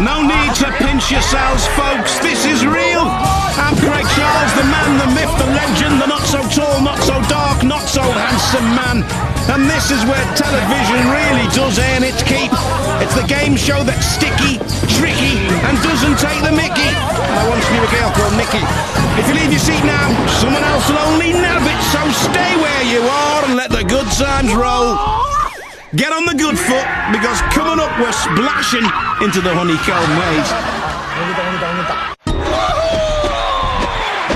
No need to pinch yourselves, folks. This is real. I'm Craig Charles, the man, the myth, the legend, the not so tall, not so dark, not so handsome man. And this is where television really does earn its keep. It's the game show that's sticky, tricky, and doesn't take the mickey. And I once knew a girl called Nikki. If you leave your seat now, someone else will only nab it. So stay where you are and let the good times roll. Get on the good foot, because coming up we're splashing into the honeycomb maze.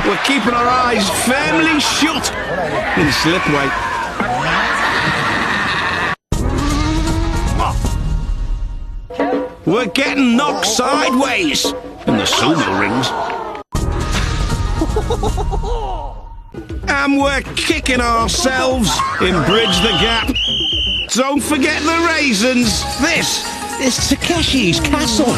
We're keeping our eyes firmly shut in slipway. We're getting knocked sideways in the sumo rings. And we're kicking ourselves in Bridge the Gap. Don't forget the raisins. This is Takeshi's castle.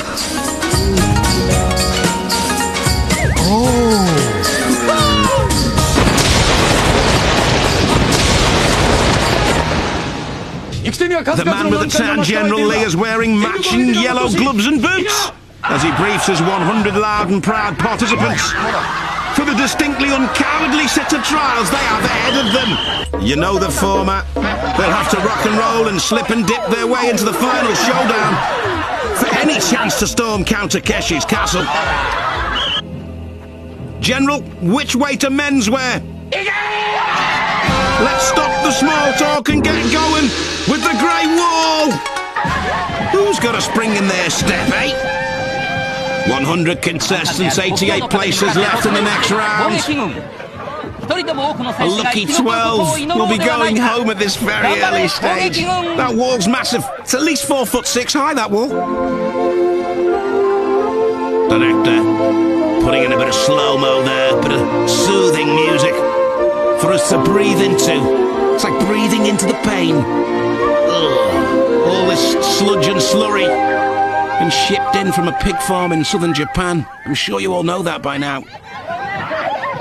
The man with the tan General Lee is wearing matching yellow gloves and boots as he briefs his 100 loud and proud participants. For the distinctly uncowardly set of trials they have ahead of them. You know the format. They'll have to rock and roll and slip and dip their way into the final showdown for any chance to storm Count Takeshi's castle. General, which way to menswear? Let's stop the small talk and get going with the Great Wall. Who's got a spring in their step, eh? 100 contestants, 88 places left in the next round. A lucky 12 will be going home at this very early stage. That wall's massive. It's at least 4'6" high, that wall. Director, putting in a bit of slow-mo there, a bit of soothing music for us to breathe into. It's like breathing into the pain. Ugh. All this sludge and slurry been shipped in from a pig farm in southern Japan. I'm sure you all know that by now.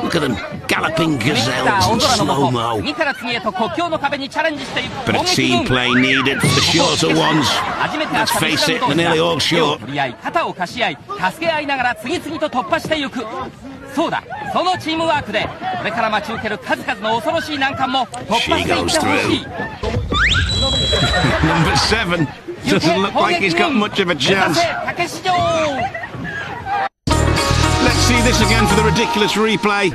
Look at them, galloping gazelles in slow-mo. Bit of team play needed for the shorter ones. Let's face it, they're nearly all short. She goes through. Number 7 doesn't look like he's got much of a chance. Let's see this again for the ridiculous replay.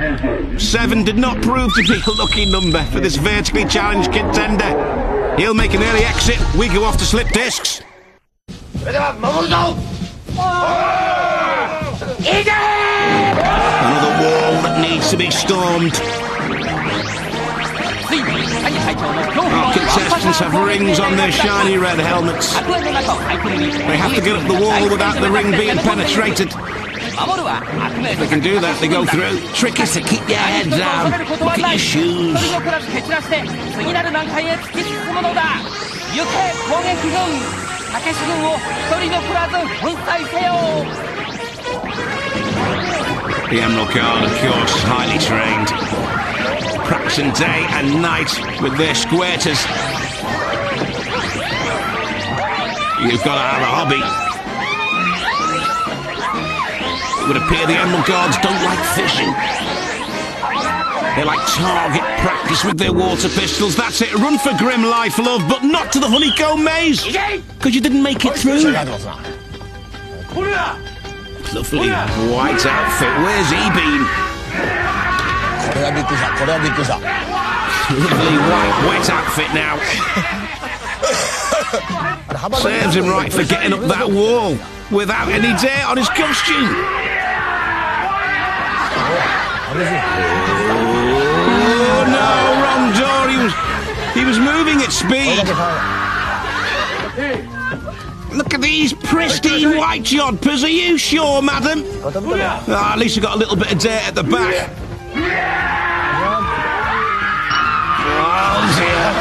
7 did not prove to be a lucky number for this vertically challenged contender. He'll make an early exit. We go off to slip discs. Another wall that needs to be stormed. Our contestants have rings on their shiny red helmets. They have to get up the wall without the ring being penetrated. If they can do that, they go through. Trick is to keep your head down. Look at your shoes. The Emerald Guard, of course, highly trained. Practicing day and night with their squirters. You've got to have a hobby. It would appear the Emerald Guards don't like fishing. They like target practice with their water pistols. That's it, run for grim life, love, but not to the honeycomb maze, because you didn't make it through. Lovely white outfit, where's he been? Lovely white wet outfit now. Serves him right for getting up that wall without any dirt on his costume. Oh no, wrong door. He was moving at speed. Look at these pristine white jodhpurs. Are you sure, madam? Oh, at least you got a little bit of dirt at the back. Oh dear.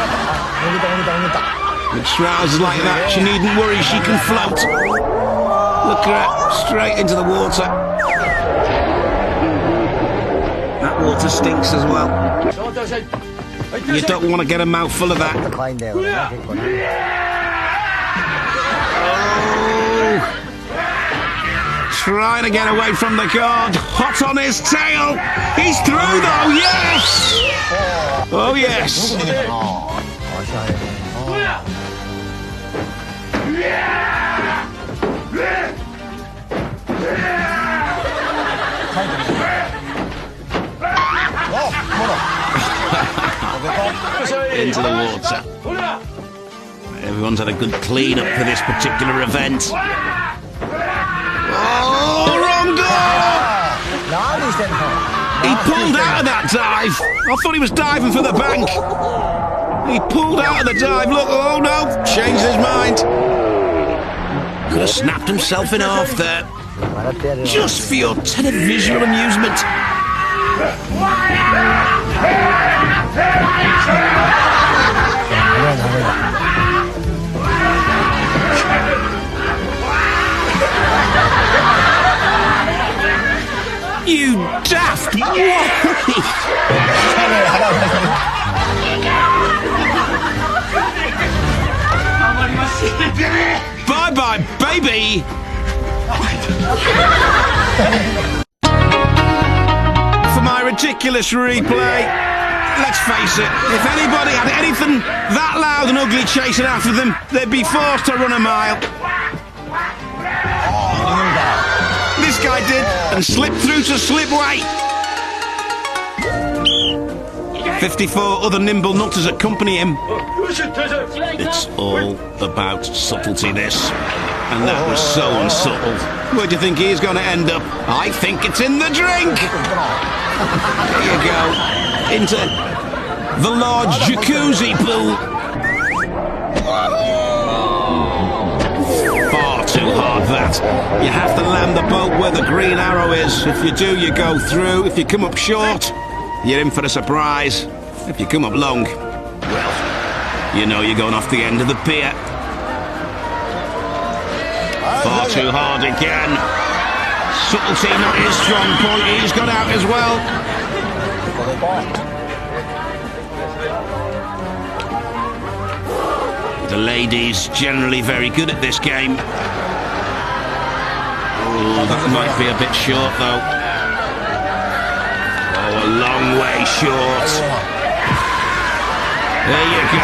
With trousers like that, she needn't worry, she can float. Look at her, straight into the water. That water stinks as well. You don't want to get a mouthful of that. Oh. trying to get away from the guard. Hot on his tail. He's through though, yes! Oh yes. Into the water. Everyone's had a good clean up for this particular event. Oh, wrong goal! He pulled out of that dive. I thought he was diving for the bank. He pulled out of the dive. Look, oh no, changed his mind. Could have snapped himself in half there. Just for your televisual amusement. You daft boy! Bye-bye, baby! For my ridiculous replay, let's face it, if anybody had anything that loud and ugly chasing after them, they'd be forced to run a mile. This guy did, and slipped through to slipway. 54 other nimble nutters accompany him. It's all about subtlety, this. And that was so unsubtle. Where do you think he's going to end up? I think it's in the drink! There you go. Into the large jacuzzi pool. Far too hard, that. You have to land the boat where the green arrow is. If you do, you go through. If you come up short, you're in for a surprise. If you come up long, well, you know you're going off the end of the pier. Far too hard again. Subtlety not his strong point. He's got out as well. The ladies generally very good at this game. Oh, that might be a bit short though. Oh, a long way short. There you go.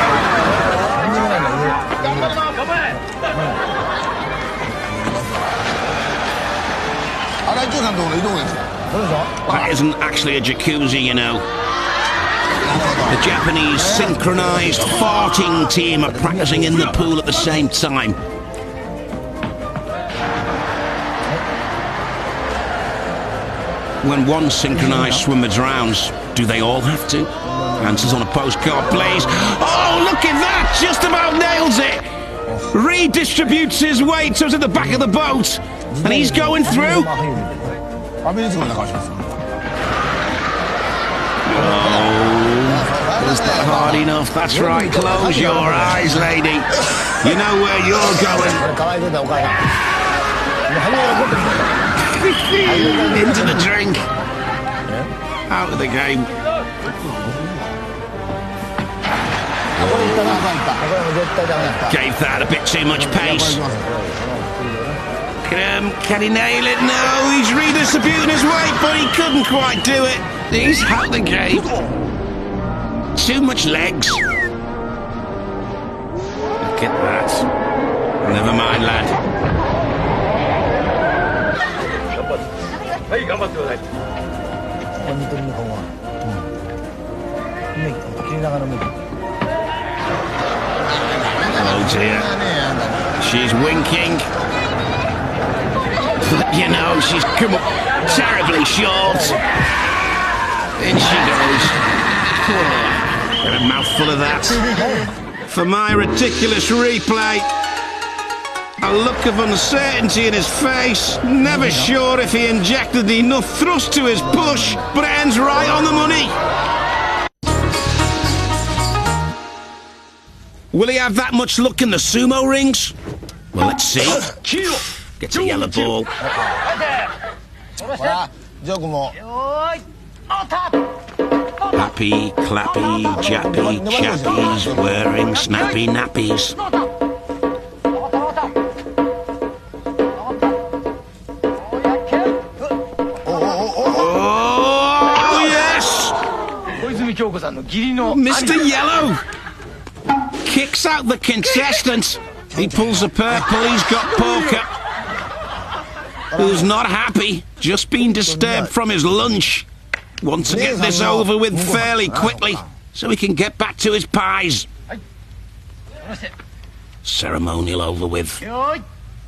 That isn't actually a jacuzzi, you know. The Japanese synchronized farting team are practicing in the pool at the same time. When one synchronized swimmer drowns, do they all have to? Answers on a postcard, please. Oh, look at that! Just about nails it! Redistributes his weight so it's at the back of the boat. And he's going through. Oh, is that hard enough? That's right. Close your eyes, lady. You know where you're going. Into the drink. Out of the game. Gave that a bit too much pace. Can he nail it? No, he's redistributing his weight, but he couldn't quite do it. He's out of the game. Too much legs. Look at that. Never mind, lad. Oh dear. She's winking. But you know, she's come up terribly short. In she goes. Got a mouthful of that. For my ridiculous replay. A look of uncertainty in his face. Never sure if he injected enough thrust to his push, but it ends right on the money. Will he have that much luck in the sumo rings? Well, let's see. Gets a yellow ball. Happy, clappy, jappy, chappies, wearing snappy nappies. Mr. Yellow kicks out the contestant. He pulls a purple, he's got Porker, who's not happy, just been disturbed from his lunch. Wants to get this over with fairly quickly so he can get back to his pies. Ceremonial over with.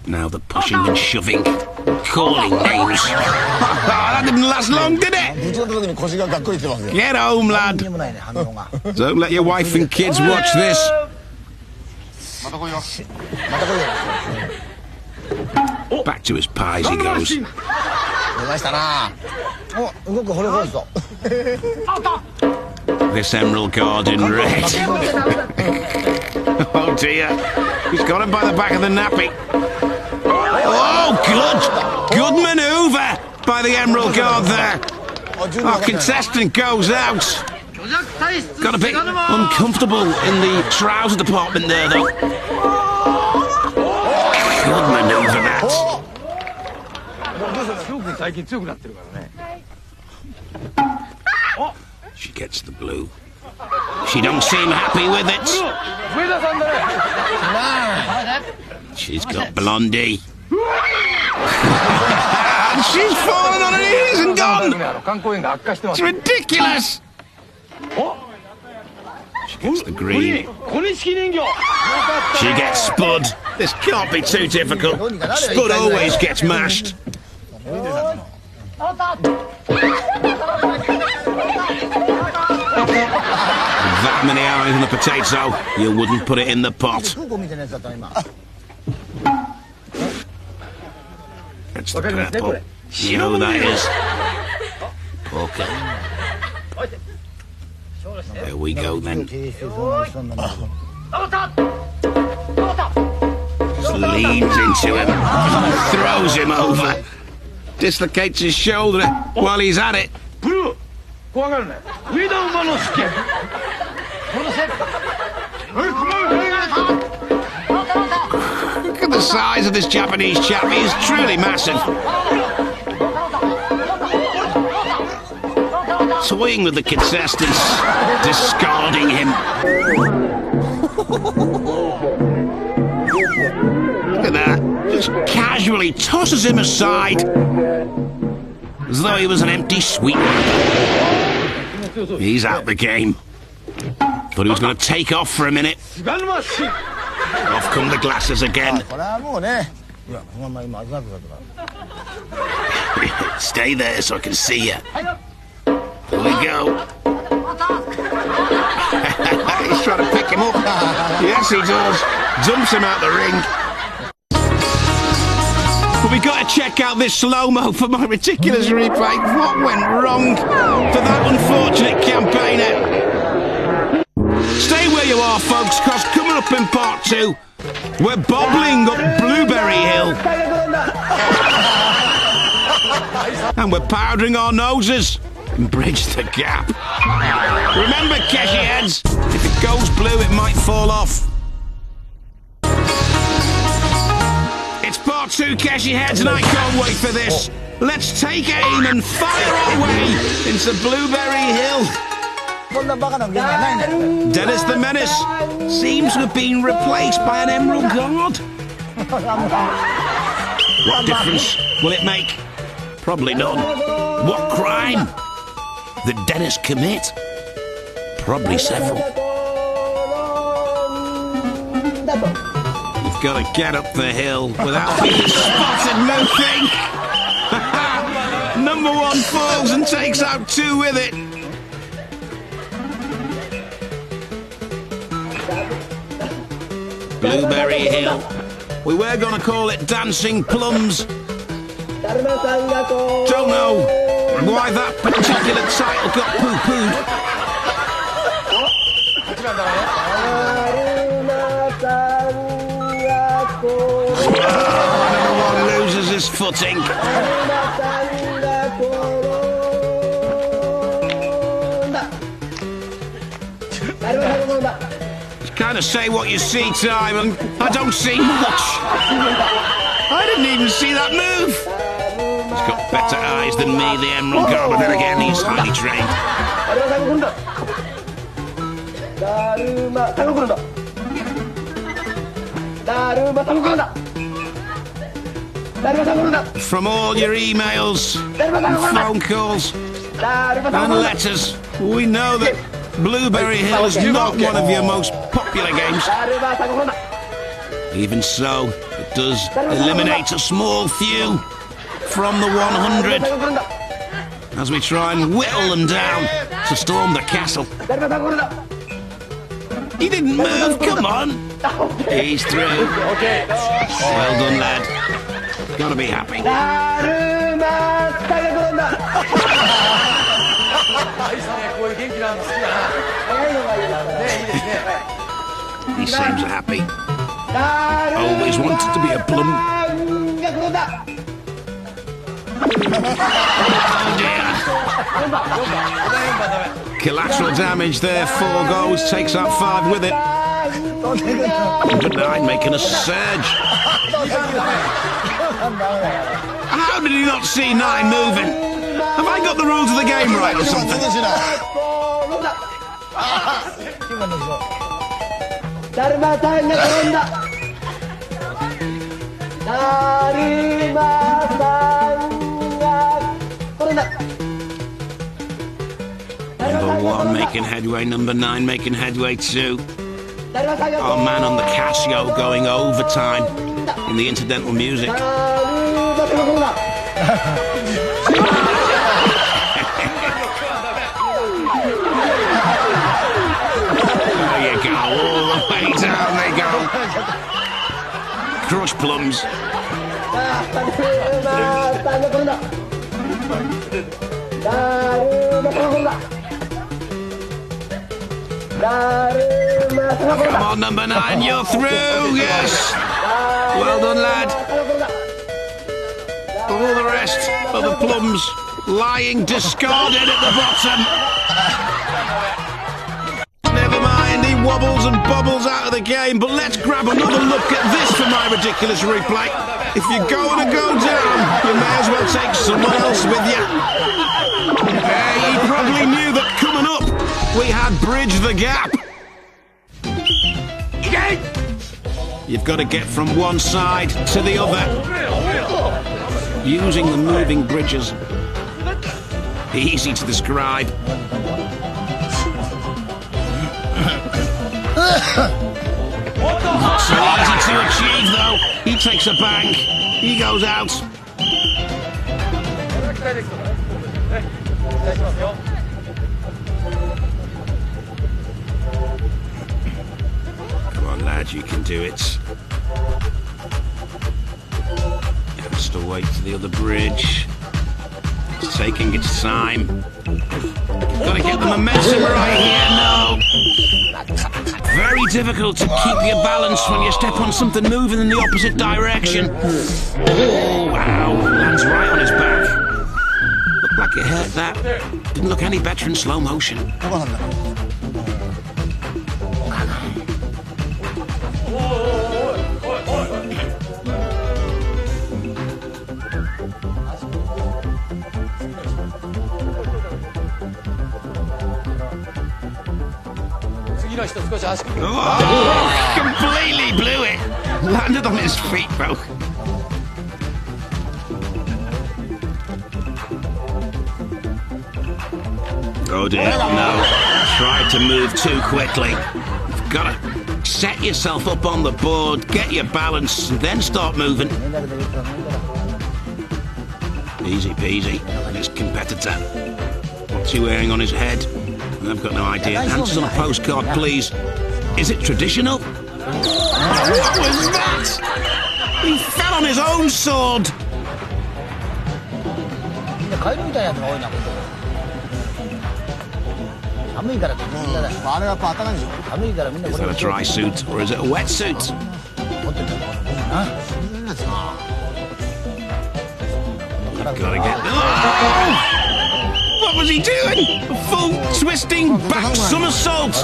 Now the pushing and shoving, calling names. That didn't last long, did it? Get home, lad. Don't let your wife and kids watch this. Back to his pies he goes. This emerald guard in red. Oh dear. He's got him by the back of the nappy. Oh, good manoeuvre by the emerald guard there. Our contestant goes out. Got a bit uncomfortable in the trouser department there, though. Good manoeuvre, that. She gets the blue. She don't seem happy with it. She's got Blondie. And she's fallen on her knees and gone. It's ridiculous. She gets the green. She gets Spud. This can't be too difficult. Spud always gets mashed. That many eyes on the potato, you wouldn't put it in the pot. It's the purple. You know who that is? Porker. There we go then. Just leans into him, throws him over, dislocates his shoulder while he's at it. Look at the size of this Japanese chap. He is truly massive. Toying with the contestants, discarding him. Look at that. Just casually tosses him aside as though he was an empty sweet wrapper. He's out the game. Thought he was going to take off for a minute. Off come the glasses again. Stay there so I can see you. Here we go. He's trying to pick him up. Yes, he does. Jumps him out the ring. But we got to check out this slow-mo for my ridiculous replay. What went wrong for that unfortunate campaigner? Stay where you are, folks, because coming up in part 2, we're bobbling up Blueberry Hill. And we're powdering our noses and bridge the gap. Remember, Keshi heads, if it goes blue, it might fall off. It's part 2, Keshi heads, and I can't wait for this. Let's take aim and fire our way into Blueberry Hill. Dennis the Menace seems to have been replaced by an Emerald Guard. What difference will it make? Probably none. What crime did Dennis commit? Probably several. You've got to get up the hill without being spotted moving. Number 1 falls and takes out 2 with it. Blueberry Hill. We were going to call it Dancing Plums. Don't know why that particular title got poo-pooed. Number 1 loses his footing. Kind of say what you see time, and I don't see much. I didn't even see that move. He's got better eyes than me, the Emerald Guard, but then again, he's highly trained. From all your emails, and phone calls, and letters, we know that Blueberry Hill is not one of your most popular games. Even so, it does eliminate a small few from the 100 as we try and whittle them down to storm the castle. He didn't move, come on. He's through. Well done, lad. Gotta be happy. He seems happy. Always wanted to be a plum. Oh dear. Collateral damage there, 4 goals, takes up 5 with it. 109 making a surge. How did he not see 9 moving? Have I got the rules of the game right or something? Number 1 making headway, number 9 making headway too. Our man on the Casio going overtime in the incidental music. There you go, all the way down they go. Crush plums. Come on, number 9, you're through, yes! Well done, lad. But all the rest of the plums lying discarded at the bottom. Never mind, he wobbles and bobbles out of the game, but let's grab another look at this for my ridiculous replay. If you're going to go down, you may as well take someone else with you. He probably knew that coming up, we had bridged the gap. You've got to get from one side to the other, using the moving bridges. Easy to describe. Not so easy to achieve, though. He takes a bank. He goes out. Come on, lad, you can do it. You have to wait for the other bridge. It's taking its time. Got to get the momentum right here. No. Very difficult to keep your balance when you step on something moving in the opposite direction. Oh, wow. Lands right on his back. Looked like it hurt that. Didn't look any better in slow motion. Oh, completely blew it. Landed on his feet, though. Oh dear, no. Tried to move too quickly. You've got to set yourself up on the board, get your balance, and then start moving. Easy peasy, this competitor. What's he wearing on his head? I've got no idea. Answers on a postcard, please. Is it traditional? What was that? He fell on his own sword. Is that a dry suit or is it a wetsuit? You've got to get... Oh! What was he doing? A full twisting back somersault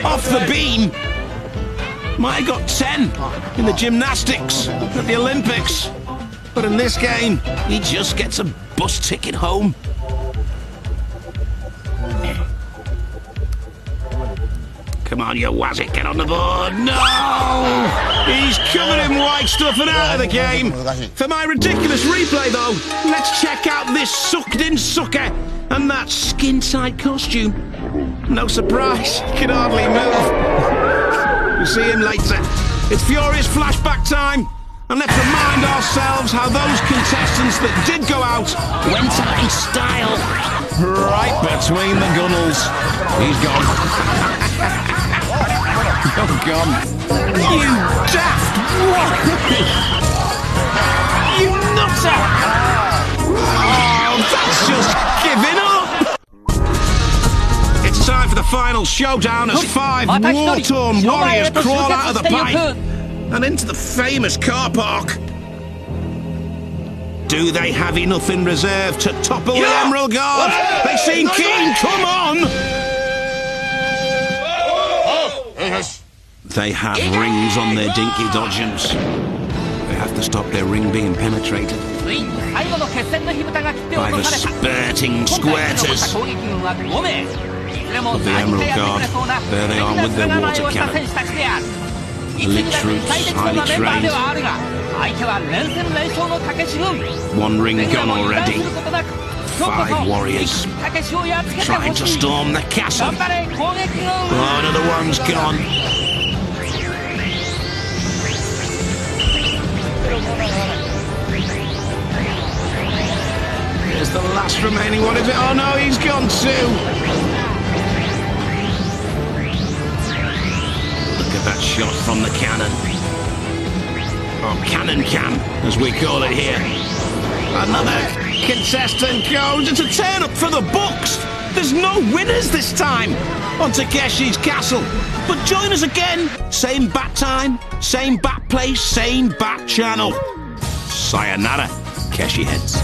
off the beam. Might have got 10 in the gymnastics at the Olympics. But in this game, he just gets a bus ticket home. Come Come on, you wazit, get on the board. No! He's covered in white stuff and out of the game. For my ridiculous replay, though, let's check out this sucked-in sucker and that skin-tight costume. No surprise, he can hardly move. We'll see him later. It's furious flashback time. And let's remind ourselves how those contestants that did go out went out in style. Right between the gunnels. He's gone. You're gone. You daft what? You nutter! Oh, that's just giving up! It's time for the final showdown as 5 war-torn warriors crawl out of the pipe and into the famous car park. Do they have enough in reserve to topple the Emerald Guard? They seem keen, come on! They have rings on their dinky dodgems. They have to stop their ring being penetrated by the spurting squirters of the Emerald Guard. There they are with their water cannon. Elite troops, highly trained. 1 ring gone already. 5 warriors trying to storm the castle. Oh, another one's gone. Here's the last remaining one, is it? Oh no, he's gone too. Look at that shot from the cannon. Or cannon cam, as we call it here. Another contestant goes. It's a turn up for the books. There's no winners this time on Takeshi's Castle. But join us again. Same bat time, same bat place, same bat channel. Sayonara, Keshi heads.